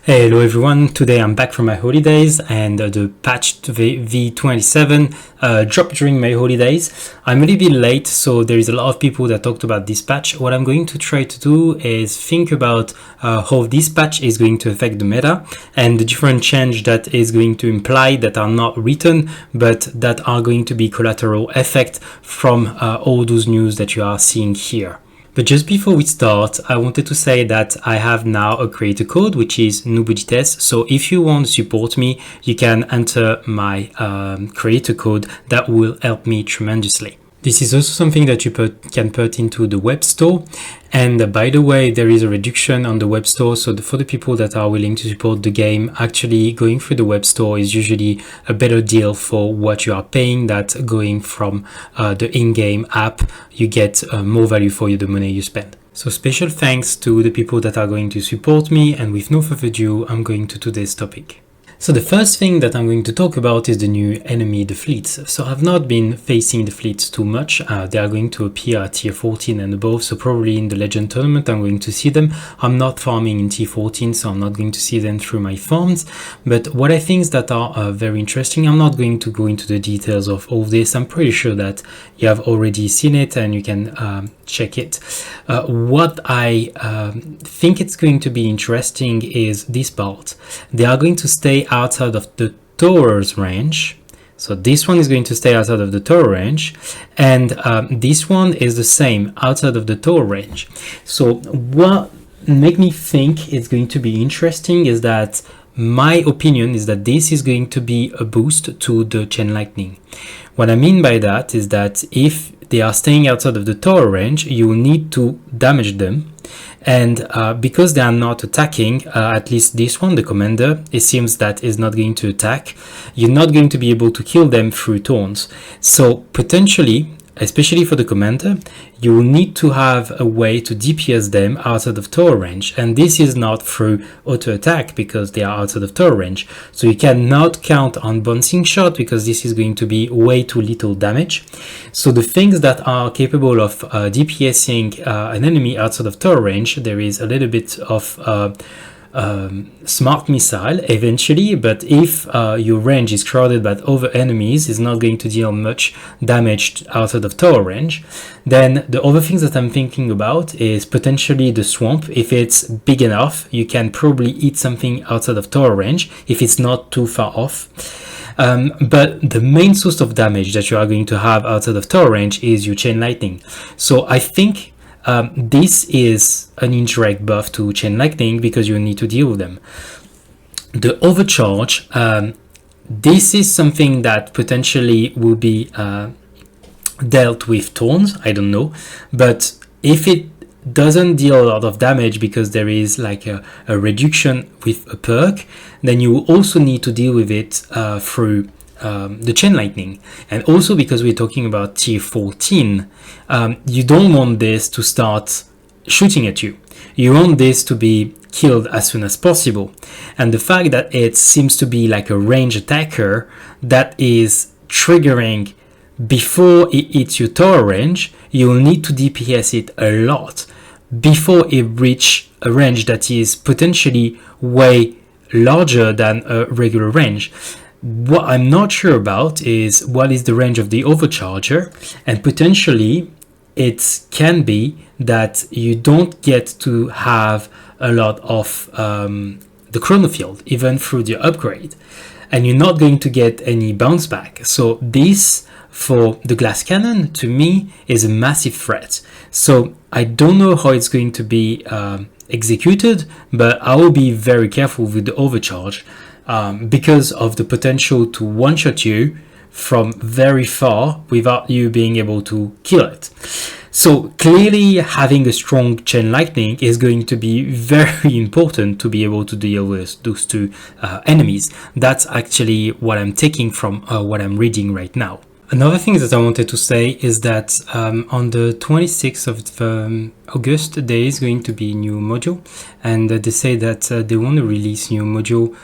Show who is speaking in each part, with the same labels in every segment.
Speaker 1: Hello everyone, today I'm back from my holidays and the patch to V27 dropped during my holidays. I'm a little bit late, so there is a lot of people that talked about this patch. What I'm going to try to do is think about how this patch is going to affect the meta and the different change that is going to imply that are not written but that are going to be collateral effect from all those news that you are seeing here. But just before we start, I wanted to say that I have now a creator code, which is Noobodytest. So if you want to support me, you can enter my creator code. That will help me tremendously. This is also something that you can put into the web store. And by the way, there is a reduction on the web store. So for the people that are willing to support the game, actually going through the web store is usually a better deal for what you are paying. That going from the in-game app, you get more value for the money you spend. So special thanks to the people that are going to support me. And with no further ado, I'm going to today's topic. So the first thing that I'm going to talk about is the new enemy, the fleets. So I've not been facing the fleets too much. They are going to appear at tier 14 and above. So probably in the legend tournament, I'm going to see them. I'm not farming in tier 14, so I'm not going to see them through my farms. But what I think that are very interesting, I'm not going to go into the details of all this. I'm pretty sure that you have already seen it and you can check it. What I think it's going to be interesting is this part. They are going to stay outside of the tower's range. So this one is going to stay outside of the tower range, and this one is the same outside of the tower range. So what make me think it's going to be interesting is that my opinion is that this is going to be a boost to the chain lightning. What I mean by that is that if they are staying outside of the tower range, you will need to damage them. And because they are not attacking, at least this one, the commander, it seems that is not going to attack. You're not going to be able to kill them through taunts. So potentially, especially for the commander, you will need to have a way to DPS them outside of tower range. And this is not through auto attack because they are outside of tower range. So you cannot count on bouncing shot because this is going to be way too little damage. So the things that are capable of DPSing an enemy outside of tower range, there is a little bit of smart missile eventually, but if your range is crowded by other enemies, is not going to deal much damage outside of tower range. Then the other things that I'm thinking about is potentially the swamp. If it's big enough, you can probably eat something outside of tower range if it's not too far off. But the main source of damage that you are going to have outside of tower range is your chain lightning. So I think this is an indirect buff to chain lightning because you need to deal with them. The overcharge, this is something that potentially will be dealt with taunts, I don't know, but if it doesn't deal a lot of damage because there is like a reduction with a perk, then you will also need to deal with it through the chain lightning. And also because we're talking about tier 14, you don't want this to start shooting at you. You want this to be killed as soon as possible. And the fact that it seems to be like a range attacker that is triggering before it hits your tower range, you will need to DPS it a lot before it reaches a range that is potentially way larger than a regular range. What I'm not sure about is what is the range of the overcharger, and potentially it can be that you don't get to have a lot of the chrono field even through the upgrade, and you're not going to get any bounce back. So this for the glass cannon to me is a massive threat. So I don't know how it's going to be executed, but I will be very careful with the overcharge. Because of the potential to one-shot you from very far without you being able to kill it. So clearly having a strong chain lightning is going to be very important to be able to deal with those two enemies. That's actually what I'm taking from what I'm reading right now. Another thing that I wanted to say is that on the 26th of August, there is going to be a new module, and they say that they want to release new module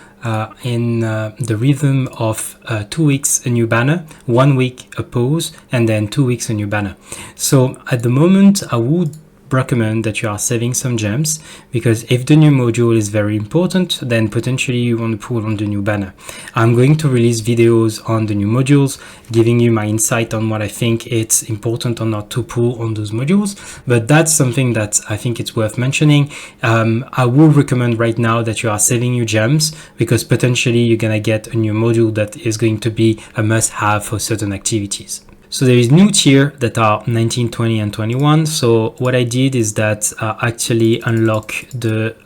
Speaker 1: in the rhythm of 2 weeks a new banner, 1 week a pause, and then 2 weeks a new banner. So at the moment, I would recommend that you are saving some gems, because if the new module is very important, then potentially you want to pull on the new banner. I'm going to release videos on the new modules, giving you my insight on what I think it's important or not to pull on those modules, but that's something that I think it's worth mentioning. I would recommend right now that you are saving your gems, because potentially you're gonna get a new module that is going to be a must-have for certain activities. So there is new tier that are 19, 20, and 21. So what I did is that actually unlock the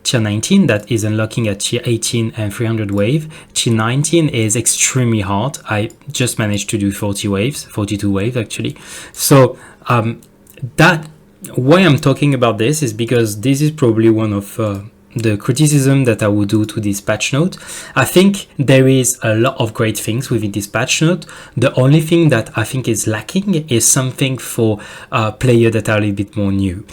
Speaker 1: tier 19 that is unlocking at tier 18 and 300 wave. Tier 19 is extremely hard. I just managed to do 40 waves, 42 waves actually. So that why I'm talking about this is because this is probably one of the criticism that I would do to this patch note. I think there is a lot of great things within this patch note. The only thing that I think is lacking is something for players that are a little bit more new.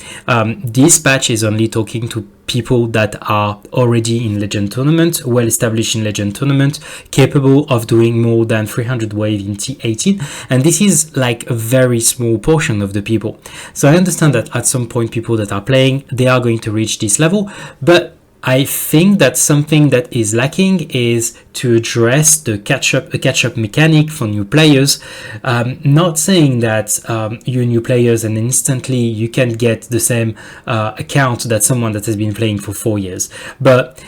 Speaker 1: This patch is only talking to people that are already in Legend Tournament, well established in Legend Tournament, capable of doing more than 300 wave in T18, and this is like a very small portion of the people. So I understand that at some point people that are playing, they are going to reach this level, but I think that something that is lacking is to address the catch-up mechanic for new players. Not saying that you're new players and instantly you can get the same account that someone that has been playing for 4 years, but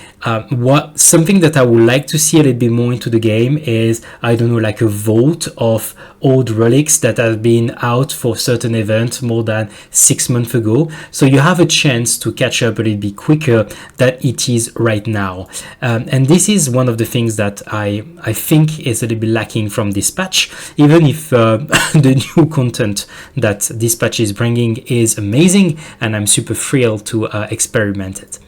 Speaker 1: something that I would like to see a little bit more into the game is, I don't know, like a vote of old relics that have been out for certain events more than 6 months ago, so you have a chance to catch up a little bit quicker than it is right now. And this is one of the things that I think is a little bit lacking from this patch, even if the new content that this patch is bringing is amazing and I'm super thrilled to experiment it.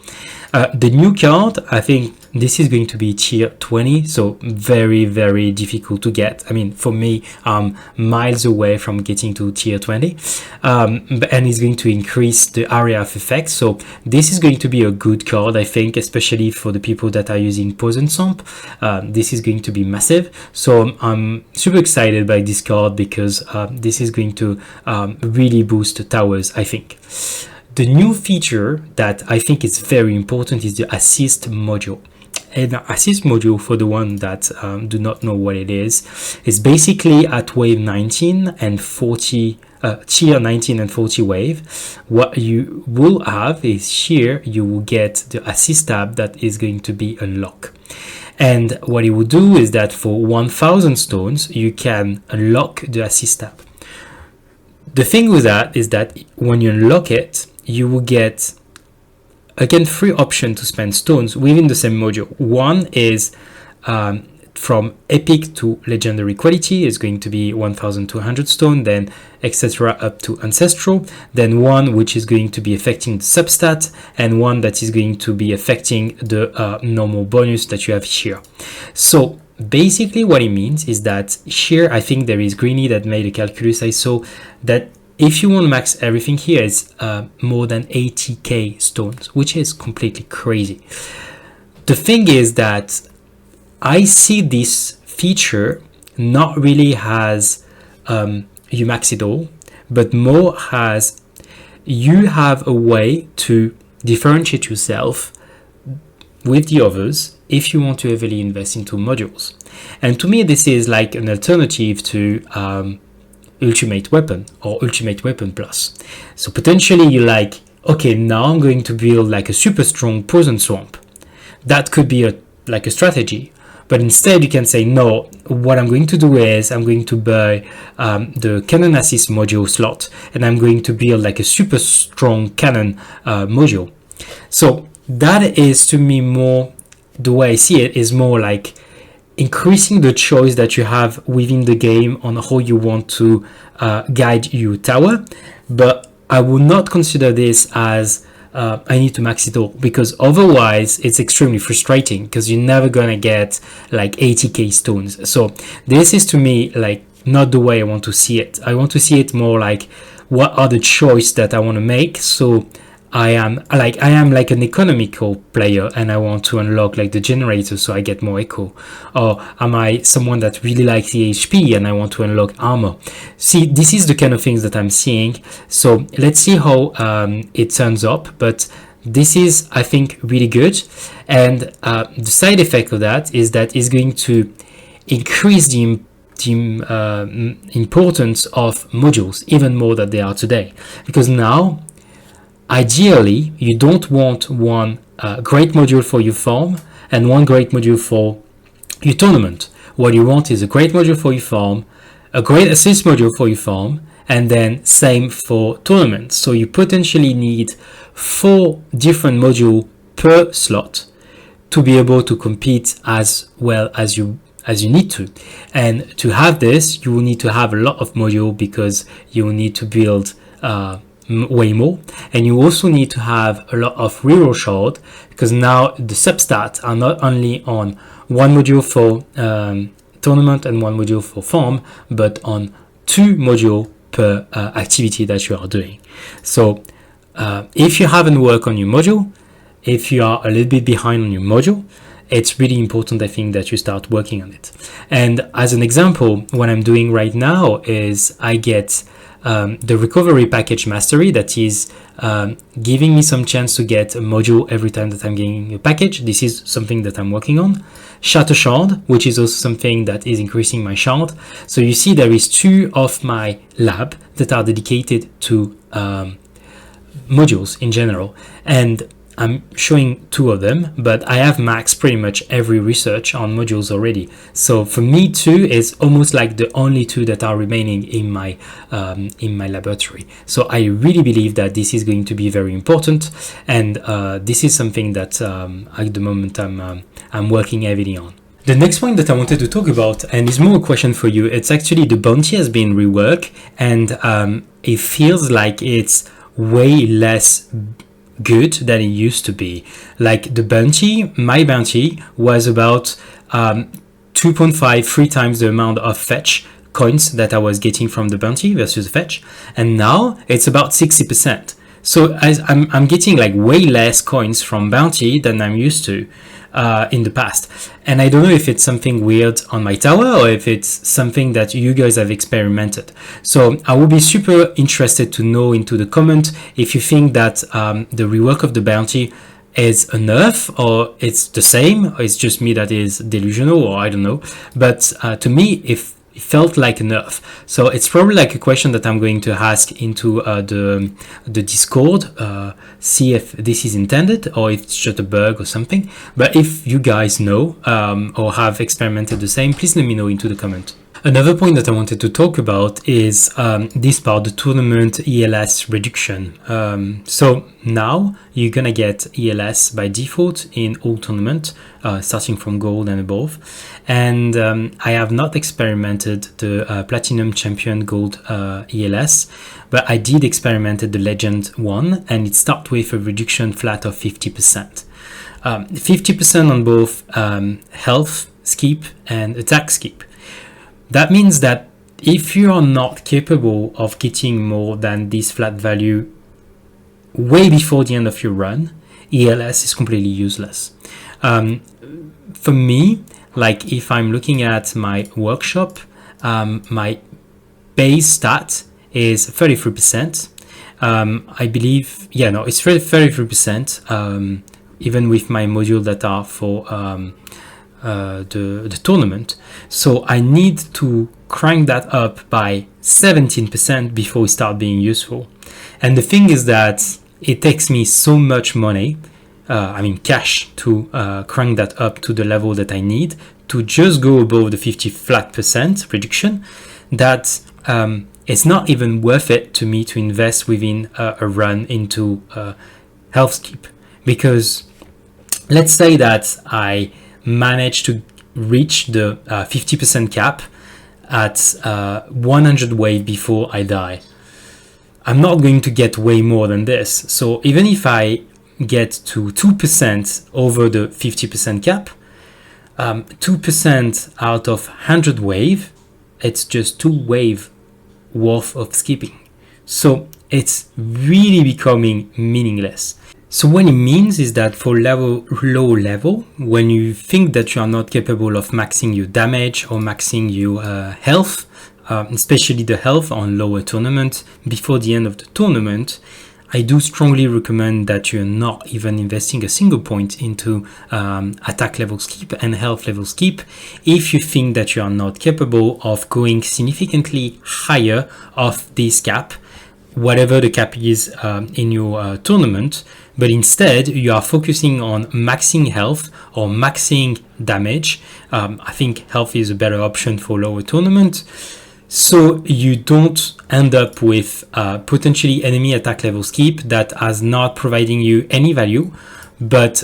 Speaker 1: The new card, I think this is going to be tier 20, so very, very difficult to get. I mean, for me, I'm miles away from getting to tier 20, and it's going to increase the area of effect. So this is going to be a good card, I think, especially for the people that are using Poison Swamp. This is going to be massive. So I'm super excited by this card because this is going to really boost the towers, I think. The new feature that I think is very important is the assist module. And assist module, for the one that do not know what it is basically at wave 19 and 40, tier 19 and 40 wave. What you will have is here you will get the assist tab that is going to be unlocked. And what it will do is that for 1000 stones you can unlock the assist tab. The thing with that is that when you unlock it, you will get again 3 options to spend stones within the same module. One is from epic to legendary quality is going to be 1200 stone, then etc. up to ancestral, then one which is going to be affecting the substat, and one that is going to be affecting the normal bonus that you have here. So basically what it means is that here, I think there is Greeny that made a calculus I saw that if you want to max everything here, it's more than 80k stones, which is completely crazy. The thing is that I see this feature not really as you max it all, but more as you have a way to differentiate yourself with the others if you want to heavily invest into modules. And to me, this is like an alternative to Ultimate Weapon or Ultimate Weapon Plus. So potentially you're like, okay, now I'm going to build like a super strong Poison Swamp. That could be like a strategy. But instead you can say, no, what I'm going to do is I'm going to buy the Cannon Assist module slot, and I'm going to build like a super strong cannon module. So that is, to me, more, the way I see it is more like increasing the choice that you have within the game on how you want to guide your tower. But I would not consider this as I need to max it all, because otherwise it's extremely frustrating because you're never gonna get like 80k stones. So this is, to me, like not the way I want to see it. I want to see it more like what are the choices that I want to make, so I am like an economical player and I want to unlock like the generator so I get more echo? Or am I someone that really likes the HP and I want to unlock armor? See, this is the kind of things that I'm seeing. So let's see how it turns up. But this is, I think, really good. And the side effect of that is that it's going to increase the importance of modules even more than they are today. Because now, ideally, you don't want one great module for your farm and one great module for your tournament. What you want is a great module for your farm, a great assist module for your farm, and then same for tournaments. So you potentially need 4 different modules per slot to be able to compete as well as you need to. And to have this, you will need to have a lot of modules because you will need to build way more, and you also need to have a lot of reroll shard because now the substats are not only on one module for tournament and one module for farm, but on 2 modules per activity that you are doing. So if you haven't worked on your module, if you are a little bit behind on your module, it's really important, I think, that you start working on it. And as an example, what I'm doing right now is I get the recovery package mastery that is giving me some chance to get a module every time that I'm getting a package. This is something that I'm working on. Shatter shard, which is also something that is increasing my shard. So you see there is 2 of my lab that are dedicated to modules in general, and I'm showing 2 of them, but I have maxed pretty much every research on modules already. So for me, 2 is almost like the only 2 that are remaining in my laboratory. So I really believe that this is going to be very important, and this is something that at the moment I'm working heavily on. The next point that I wanted to talk about, and is more a question for you, it's actually the bounty has been reworked, and it feels like it's way less good than it used to be. Like the bounty, my bounty was about 2.5-3 times the amount of fetch coins that I was getting from the bounty versus fetch, and now it's about 60%. So as I'm getting like way less coins from bounty than I'm used to in the past. And I don't know if it's something weird on my tower or if it's something that you guys have experimented. So I will be super interested to know into the comment if you think that the rework of the bounty is a nerf, or it's the same, or it's just me that is delusional, or I don't know. But to me, if it felt like a nerf. So it's probably like a question that I'm going to ask into the Discord, see if this is intended or if it's just a bug or something. But if you guys know or have experimented the same, please let me know into the comment. Another point that I wanted to talk about is this part, the tournament ELS reduction. So now you're gonna get ELS by default in all tournament, starting from gold and above. And I have not experimented the Platinum Champion Gold ELS, but I did experiment the Legend one, and it starts with a reduction flat of 50%. 50% on both health skip and attack skip. That means that if you are not capable of getting more than this flat value way before the end of your run, ELS is completely useless. For me, like if I'm looking at my workshop, my base stat is 33%. I believe, yeah, no, it's 33%, even with my module that are for the tournament. So I need to crank that up by 17% before it start being useful. And the thing is that it takes me so much money, I mean cash, to crank that up to the level that I need to just go above the 50 flat percent reduction, that it's not even worth it to me to invest within a run into health skip. Because let's say that I manage to reach the 50% cap at 100 wave before I die. I'm not going to get way more than this. So even if I get to 2% over the 50% cap, 2% out of 100 wave, it's just 2 wave worth of skipping. So it's really becoming meaningless. So what it means is that for low level, when you think that you are not capable of maxing your damage or maxing your health, especially the health on lower tournament, before the end of the tournament, I do strongly recommend that you're not even investing a single point into attack level skip and health level skip if you think that you are not capable of going significantly higher of this cap, whatever the cap is in your tournament, but instead you are focusing on maxing health or maxing damage. I think health is a better option for lower tournament, so you don't end up with potentially enemy attack level skip that is not providing you any value, but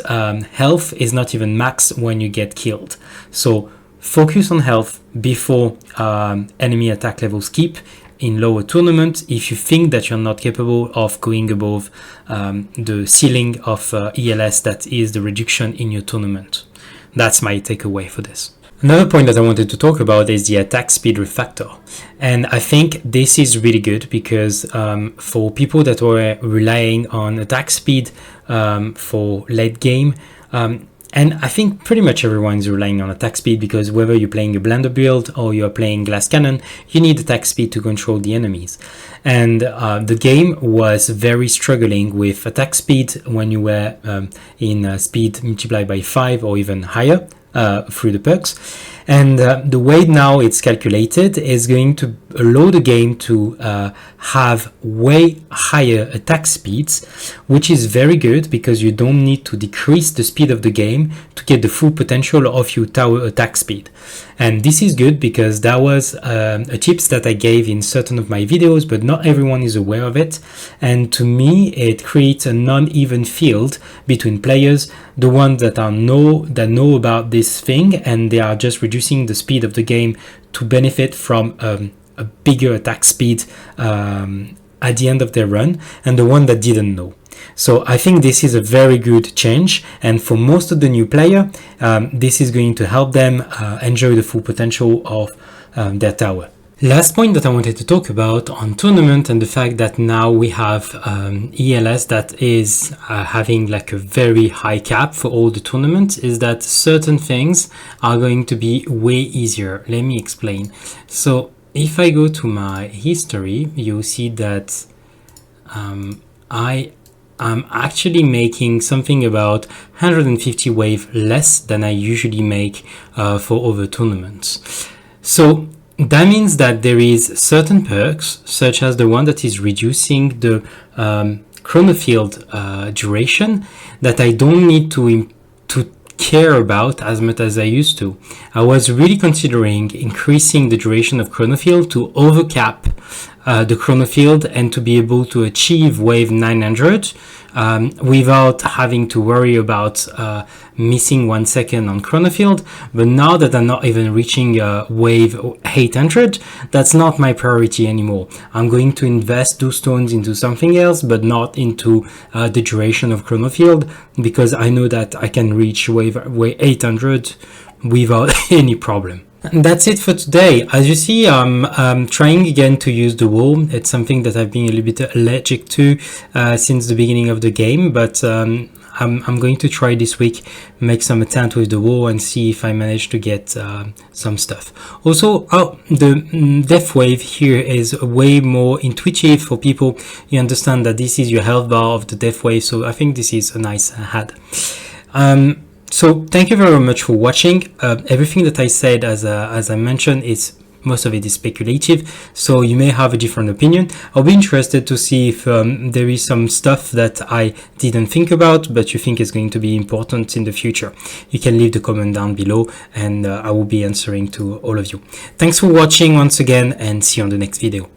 Speaker 1: health is not even max when you get killed. So focus on health before enemy attack level skip in lower tournament if you think that you're not capable of going above the ceiling of ELS, that is the reduction in your tournament. That's my takeaway for this. Another point that I wanted to talk about is the attack speed refactor. And I think this is really good because for people that were relying on attack speed for late game, and I think pretty much everyone is relying on attack speed because whether you're playing a blender build or you're playing glass cannon, you need attack speed to control the enemies. And the game was very struggling with attack speed when you were in speed multiplied by 5 or even higher through the perks. And the way now it's calculated is going to allow the game to have way higher attack speeds, which is very good because you don't need to decrease the speed of the game to get the full potential of your tower attack speed. And this is good because that was a tips that I gave in certain of my videos, but not everyone is aware of it. And to me, it creates a non-even field between players, the ones that know about this thing and they are just reducing the speed of the game to benefit from a bigger attack speed at the end of their run, and the one that didn't know. So I think this is a very good change, and for most of the new player, this is going to help them enjoy the full potential of their tower. Last point that I wanted to talk about on tournament and the fact that now we have ELS that is having like a very high cap for all the tournaments is that certain things are going to be way easier. Let me explain. So if I go to my history, you'll see that I'm actually making something about 150 wave less than I usually make for other tournaments. So that means that there is certain perks, such as the one that is reducing the chronofield duration, that I don't need to care about as much as I used to. I was really considering increasing the duration of chronofield to overcap the chronofield and to be able to achieve wave 900 without having to worry about missing 1 second on chronofield. But now that I'm not even reaching wave 800, that's not my priority anymore. I'm going to invest those stones into something else, but not into the duration of chronofield, because I know that I can reach wave 800 without any problem. And that's it for today. As you see, I'm trying again to use the wall. It's something that I've been a little bit allergic to since the beginning of the game, but I'm going to try this week, make some attempt with the wall and see if I manage to get some stuff. Also, the death wave here is way more intuitive for people. You understand that this is your health bar of the death wave, so I think this is a nice add. So thank you very much for watching. Everything that I said, as I mentioned, most of it is speculative, so you may have a different opinion. I'll be interested to see if there is some stuff that I didn't think about, but you think is going to be important in the future. You can leave the comment down below, and I will be answering to all of you. Thanks for watching once again, and see you on the next video.